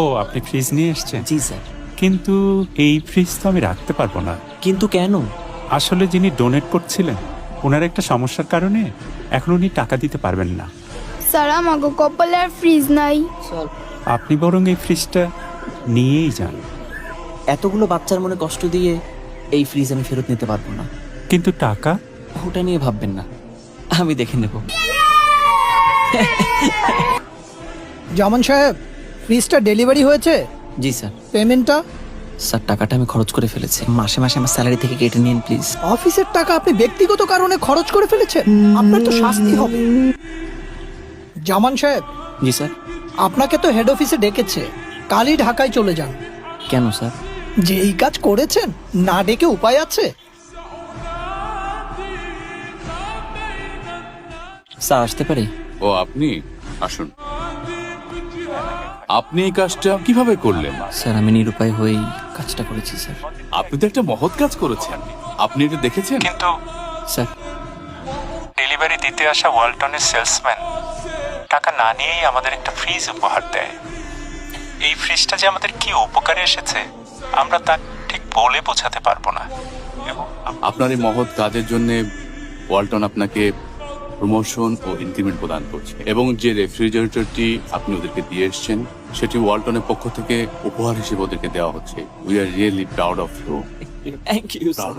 ও, আপনি ফ্রিজ নিয়ে এসেছেন? জি স্যার। কিন্তু এই ফ্রিজ তো আমি রাখতে পারবো না। কিন্তু কেন? আসলে যিনি ডোনেট করছিলেন ওনার একটা সমস্যার কারণে এখন উনি টাকা দিতে পারবেন না। স্যার আমাকে কপালে আর ফ্রিজ নাই। স্যার, আপনি বরং এই ফ্রিজটা নিয়েই যান। এতগুলো বাচ্চার মনে কষ্ট দিয়ে এই ফ্রিজ আমি ফেরত নিতে পারবো না। কিন্তু টাকা? ওটা নিয়ে ভাববেন না, আমি দেখে নেব। জামান সাহেব, ফ্রিজটা ডেলিভারি হয়েছে? জি স্যার। পেমেন্টটা? স্যার, টাকাটা আমি খরচ করে ফেলেছি। মাসে মাসে আমার স্যালারি থেকে কেটে নিন প্লিজ। অফিসের টাকা আপনি ব্যক্তিগত কারণে খরচ করে ফেলেছেন, আপনার তো শাস্তি হবে। জামান সাহেব, জি স্যার। আপনাকে তো হেড অফিসে ডেকেছে, কালই ঢাকায় চলে যান। কেন স্যার? যে এই কাজ করেছেন, না ডেকে উপায় আছে? স্যার, আসতে পারি? ও, আপনি আসুন। আপনি এই কাজটা কিভাবে করলেন? স্যার, আমি নিরুপায় হয়েই কাজটা করেছি স্যার। আপনি তো একটা মহৎ কাজ করেছেন। আপনি এটা দেখেছেন? কিন্তু স্যার, ডেলিভারি দিতে আসা ওয়ালটনের সেলসম্যান টাকা না নিয়েই আমাদের একটা ফ্রিজ উপহার দেয়। এই ফ্রিজটা যে আমাদের কি উপকারে এসেছে আমরা তা ঠিক বলে বোঝাতে পারবো না। এবং আপনার এই মহৎ কাজের জন্য ওয়ালটন আপনাকে প্রমোশন ও ইনক্রিমেন্ট প্রদান করছে, এবং যে রেফ্রিজারেটরটি আপনি ওদেরকে দিয়ে এসেছেন সেটি ওয়ালটনের পক্ষ থেকে উপহার হিসেবে ওদেরকে দেওয়া হচ্ছে। We are really proud of you. Thank you sir.